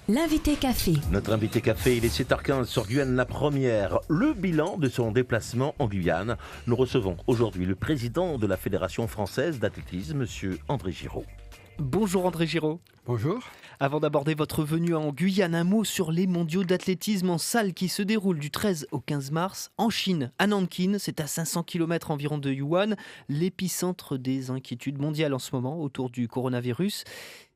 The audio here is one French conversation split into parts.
L'invité café. Notre invité café, il est 7h15 sur Guyane la première. Le bilan de son déplacement en Guyane. Nous recevons aujourd'hui le président de la Fédération française d'athlétisme, monsieur André Giraud. Bonjour André Giraud. Bonjour. Avant d'aborder votre venue en Guyane, un mot sur les mondiaux d'athlétisme en salle qui se déroulent du 13 au 15 mars en Chine, à Nankin. C'est à 500 km environ de Wuhan, l'épicentre des inquiétudes mondiales en ce moment autour du coronavirus.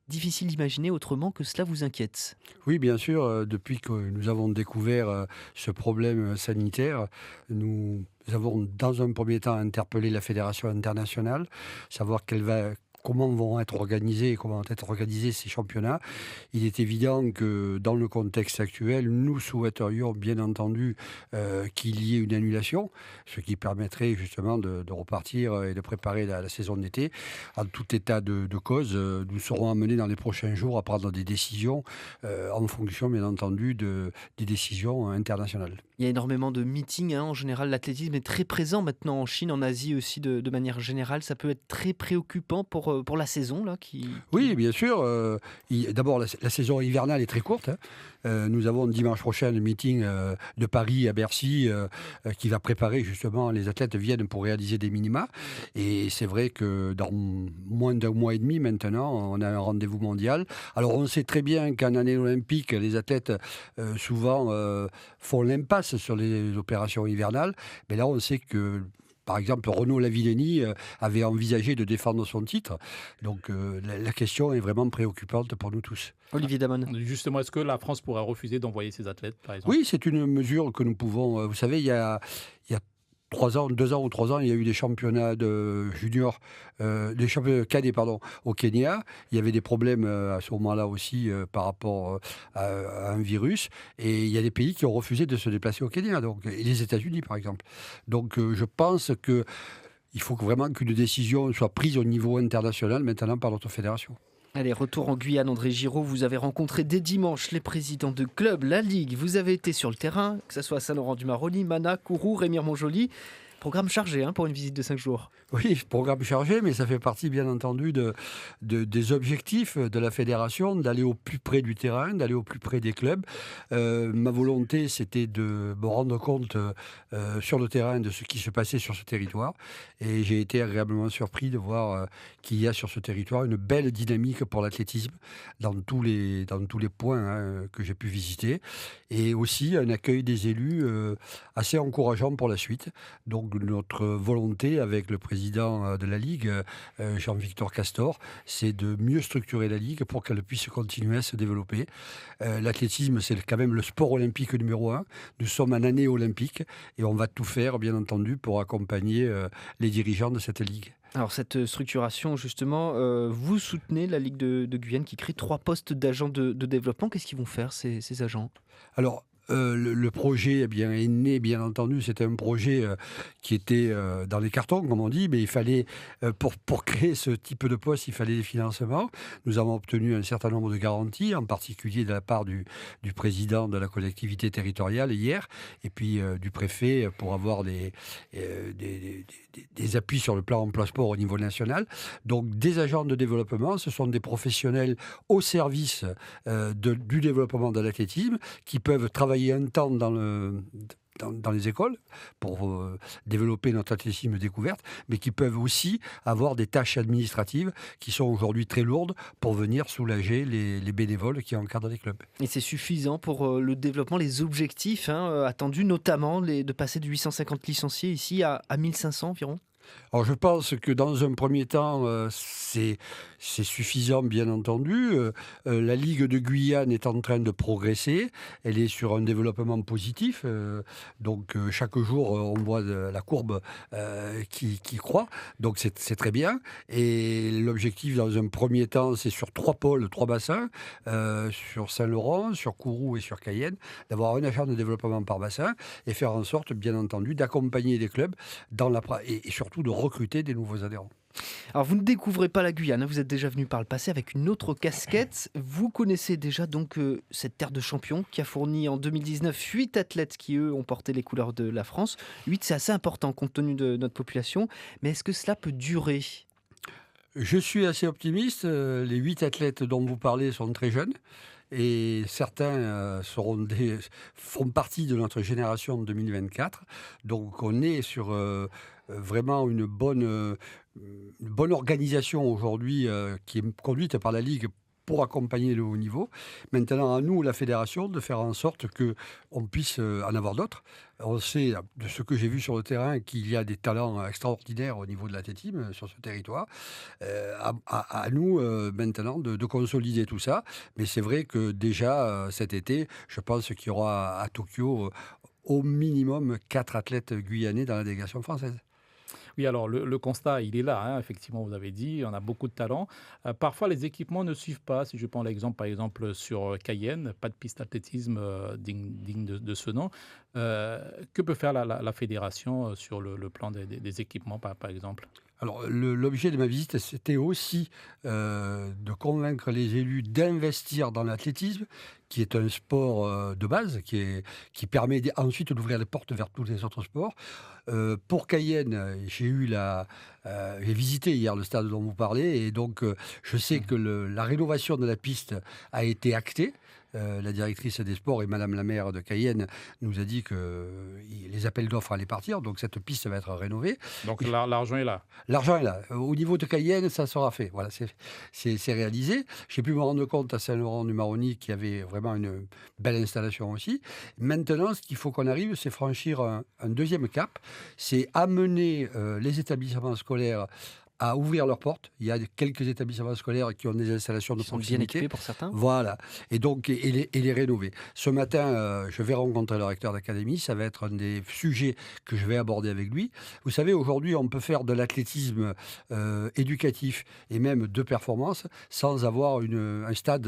Difficile d'imaginer autrement que cela vous inquiète. Oui, bien sûr. Depuis que nous avons découvert ce problème sanitaire, nous avons dans un premier temps interpellé la Fédération internationale, savoir comment vont être organisés ces championnats. Il est évident que dans le contexte actuel, nous souhaiterions bien entendu qu'il y ait une annulation, ce qui permettrait justement de repartir et de préparer la saison d'été. En tout état de cause, nous serons amenés dans les prochains jours à prendre des décisions en fonction bien entendu des décisions internationales. Il y a énormément de meetings, en général l'athlétisme est très présent maintenant en Chine, en Asie aussi de manière générale. Ça peut être très préoccupant pour la saison là, Oui, bien sûr. D'abord, la saison hivernale est très courte. Nous avons dimanche prochain le meeting de Paris à Bercy qui va préparer justement, les athlètes viennent pour réaliser des minima. Et c'est vrai que dans moins d'un mois et demi maintenant, on a un rendez-vous mondial. Alors on sait très bien qu'en année olympique, les athlètes souvent font l'impasse sur les opérations hivernales. Mais là, on sait que par exemple, Renaud Lavillenie avait envisagé de défendre son titre. Donc la question est vraiment préoccupante pour nous tous. Olivier Damon. Justement, est-ce que la France pourrait refuser d'envoyer ses athlètes, par exemple ? Oui, c'est une mesure que nous pouvons... Vous savez, il y a 2 ans ou 3 ans, il y a eu des championnats de juniors, des championnats cadets, au Kenya. Il y avait des problèmes à ce moment-là aussi par rapport à un virus. Et il y a des pays qui ont refusé de se déplacer au Kenya, et les États-Unis, par exemple. Donc, je pense qu'il faut vraiment qu'une décision soit prise au niveau international maintenant par notre fédération. Allez, retour en Guyane, André Giraud. Vous avez rencontré dès dimanche les présidents de clubs, la Ligue. Vous avez été sur le terrain, que ce soit à Saint-Laurent-du-Maroni, Mana, Kourou, Rémire-Montjoly. Programme chargé pour une visite de 5 jours. Oui, programme chargé, mais ça fait partie bien entendu des objectifs de la fédération, d'aller au plus près du terrain, d'aller au plus près des clubs. Ma volonté, c'était de me rendre compte sur le terrain de ce qui se passait sur ce territoire. Et j'ai été agréablement surpris de voir qu'il y a sur ce territoire une belle dynamique pour l'athlétisme dans tous les points que j'ai pu visiter. Et aussi un accueil des élus assez encourageant pour la suite. Donc notre volonté avec le président de la Ligue, Jean-Victor Castor, c'est de mieux structurer la Ligue pour qu'elle puisse continuer à se développer. L'athlétisme, c'est quand même le sport olympique numéro 1. Nous sommes en année olympique et on va tout faire, bien entendu, pour accompagner les dirigeants de cette Ligue. Alors cette structuration, justement, vous soutenez la Ligue de Guyane qui crée 3 postes d'agents de développement. Qu'est-ce qu'ils vont faire, ces agents ? Alors, le projet est né, bien entendu. C'était un projet qui était dans les cartons, comme on dit, mais il fallait, pour créer ce type de poste, il fallait des financements. Nous avons obtenu un certain nombre de garanties, en particulier de la part du président de la collectivité territoriale hier, et puis du préfet pour avoir des appuis sur le plan emploi-sport au niveau national. Donc des agents de développement, ce sont des professionnels au service du développement de l'athlétisme qui peuvent travailler un temps dans les écoles pour développer notre athlétisme découverte, mais qui peuvent aussi avoir des tâches administratives qui sont aujourd'hui très lourdes pour venir soulager les bénévoles qui encadrent les clubs. Et c'est suffisant pour le développement, les objectifs attendus, notamment de passer de 850 licenciés ici à 1500 environ ? Alors je pense que dans un premier temps, c'est suffisant, bien entendu. La Ligue de Guyane est en train de progresser. Elle est sur un développement positif. Donc chaque jour, on voit la courbe qui croît. Donc c'est très bien. Et l'objectif, dans un premier temps, c'est sur 3 pôles, 3 bassins, sur Saint-Laurent, sur Kourou et sur Cayenne, d'avoir un agent de développement par bassin et faire en sorte, bien entendu, d'accompagner les clubs et surtout de recruter des nouveaux adhérents. Alors vous ne découvrez pas la Guyane, vous êtes déjà venu par le passé avec une autre casquette. Vous connaissez déjà donc cette terre de champions qui a fourni en 2019 8 athlètes qui eux ont porté les couleurs de la France. 8, c'est assez important compte tenu de notre population, mais est-ce que cela peut durer ? Je suis assez optimiste. Les 8 athlètes dont vous parlez sont très jeunes. et certains font partie de notre génération de 2024. Donc on est sur vraiment une bonne organisation aujourd'hui qui est conduite par la Ligue pour accompagner le haut niveau. Maintenant, à nous, la fédération, de faire en sorte qu'on puisse en avoir d'autres. On sait, de ce que j'ai vu sur le terrain, qu'il y a des talents extraordinaires au niveau de l'athlétisme sur ce territoire. À nous, maintenant, de consolider tout ça. Mais c'est vrai que déjà, cet été, je pense qu'il y aura à Tokyo au minimum 4 athlètes guyanais dans la délégation française. Oui, alors le constat, il est là, hein, effectivement, vous avez dit, on a beaucoup de talent. Parfois, les équipements ne suivent pas. Si je prends l'exemple, par exemple, sur Cayenne, pas de piste d'athlétisme digne de ce nom. Que peut faire la fédération sur le plan des équipements, par exemple? Alors, l'objet de ma visite, c'était aussi de convaincre les élus d'investir dans l'athlétisme, qui est un sport de base, qui permet ensuite d'ouvrir les portes vers tous les autres sports. Pour Cayenne, j'ai visité hier le stade dont vous parlez, et donc je sais que la rénovation de la piste a été actée. La directrice des sports et Madame la maire de Cayenne nous a dit que les appels d'offres allaient partir, donc cette piste va être rénovée. Donc l'argent est là. L'argent est là. Au niveau de Cayenne, ça sera fait. Voilà, c'est réalisé. J'ai pu me rendre compte à Saint-Laurent-du-Maroni qu'il y avait vraiment une belle installation aussi. Maintenant, ce qu'il faut qu'on arrive, c'est franchir un deuxième cap. C'est amener les établissements scolaires à ouvrir leurs portes. Il y a quelques établissements scolaires qui ont des installations de proximité. Bien équipés pour certains. Voilà. Et donc, et les rénover. Ce matin, je vais rencontrer le recteur d'académie. Ça va être un des sujets que je vais aborder avec lui. Vous savez, aujourd'hui, on peut faire de l'athlétisme éducatif et même de performance sans avoir un stade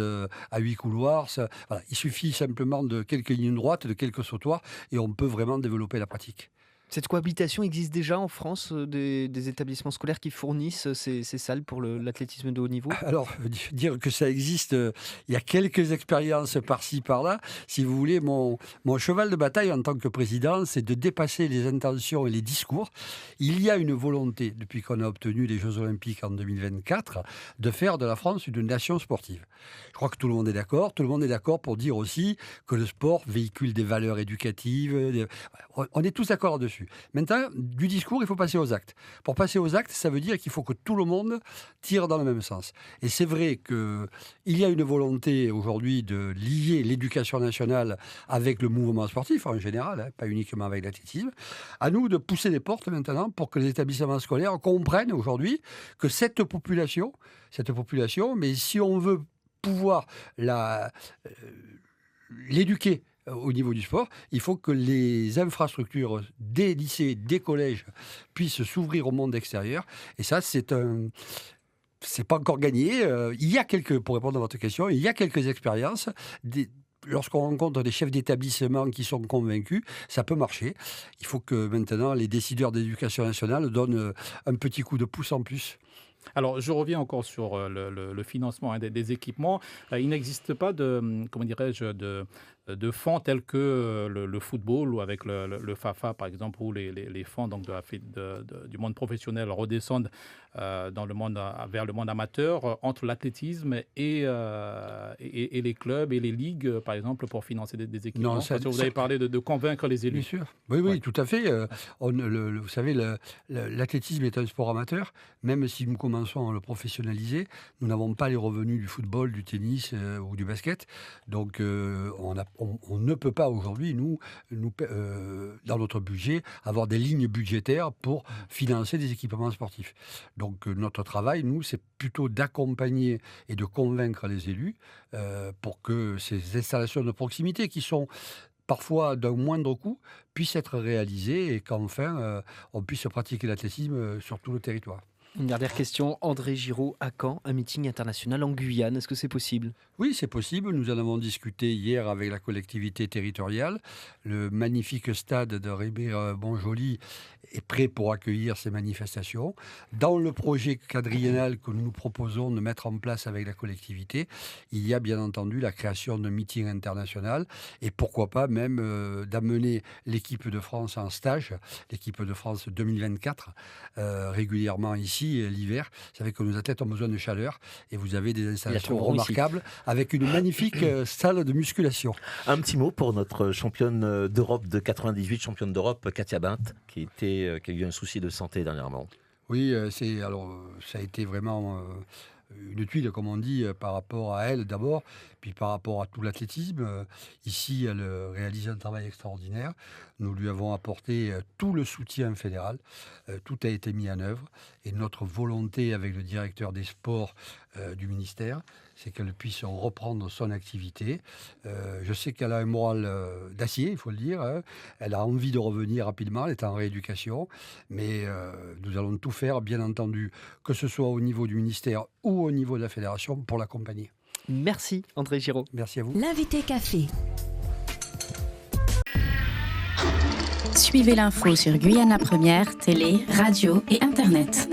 à 8 couloirs. Voilà. Il suffit simplement de quelques lignes droites, de quelques sautoirs, et on peut vraiment développer la pratique. Cette cohabitation existe déjà en France, des établissements scolaires qui fournissent ces salles pour l'athlétisme de haut niveau? Alors, dire que ça existe, il y a quelques expériences par-ci, par-là. Si vous voulez, mon cheval de bataille en tant que président, c'est de dépasser les intentions et les discours. Il y a une volonté, depuis qu'on a obtenu les Jeux Olympiques en 2024, de faire de la France une nation sportive. Je crois que tout le monde est d'accord. Tout le monde est d'accord pour dire aussi que le sport véhicule des valeurs éducatives. On est tous d'accord là-dessus. Maintenant, du discours, il faut passer aux actes. Pour passer aux actes, ça veut dire qu'il faut que tout le monde tire dans le même sens. Et c'est vrai qu'il y a une volonté aujourd'hui de lier l'éducation nationale avec le mouvement sportif en général, hein, pas uniquement avec l'athlétisme. À nous de pousser les portes maintenant pour que les établissements scolaires comprennent aujourd'hui que cette population, mais si on veut pouvoir l'éduquer au niveau du sport, il faut que les infrastructures des lycées, des collèges puissent s'ouvrir au monde extérieur. Et ça, c'est pas encore gagné. Pour répondre à votre question, il y a quelques expériences. Lorsqu'on rencontre des chefs d'établissement qui sont convaincus, ça peut marcher. Il faut que maintenant les décideurs d'éducation nationale donnent un petit coup de pouce en plus. Alors, je reviens encore sur le financement des équipements. Il n'existe pas de fonds tels que le football ou avec le FAFA, par exemple, où les fonds donc, du monde professionnel redescendent vers le monde amateur, entre l'athlétisme et les clubs et les ligues, par exemple, pour financer des équipements. Vous avez parlé de convaincre les élus. Bien sûr. Oui, ouais. Tout à fait. Vous savez, l'athlétisme est un sport amateur. Même si nous commençons à le professionnaliser, nous n'avons pas les revenus du football, du tennis ou du basket. Donc, on ne peut pas aujourd'hui, nous dans notre budget, avoir des lignes budgétaires pour financer des équipements sportifs. Donc, notre travail, nous, c'est plutôt d'accompagner et de convaincre les élus pour que ces installations de proximité qui sont parfois d'un moindre coût, puissent être réalisées et qu'enfin, on puisse pratiquer l'athlétisme sur tout le territoire. Une dernière question, André Giraud, à quand un meeting international en Guyane? Est-ce que c'est possible? Oui, c'est possible. Nous en avons discuté hier avec la collectivité territoriale. Le magnifique stade de Ribéry-Montjoly est prêt pour accueillir ces manifestations. Dans le projet quadriennal que nous nous proposons de mettre en place avec la collectivité, il y a bien entendu la création d'un meeting international et pourquoi pas même d'amener l'équipe de France en stage, l'équipe de France 2024, régulièrement ici l'hiver. Vous savez que nos athlètes ont besoin de chaleur et vous avez des installations remarquables avec une magnifique salle de musculation. Un petit mot pour notre championne d'Europe de 98, championne d'Europe, Katia Bint, qui a eu un souci de santé dernièrement. Oui, ça a été vraiment une tuile, comme on dit, par rapport à elle d'abord, puis par rapport à tout l'athlétisme. Ici, elle réalise un travail extraordinaire. Nous lui avons apporté tout le soutien fédéral. Tout a été mis en œuvre. Et notre volonté avec le directeur des sports du ministère, c'est qu'elle puisse reprendre son activité. Je sais qu'elle a un moral d'acier, il faut le dire. Hein. Elle a envie de revenir rapidement, elle est en rééducation. Mais nous allons tout faire, bien entendu, que ce soit au niveau du ministère ou au niveau de la fédération, pour l'accompagner. Merci André Giraud. Merci à vous. L'invité café. Suivez l'info sur Guyana Première, télé, radio et internet.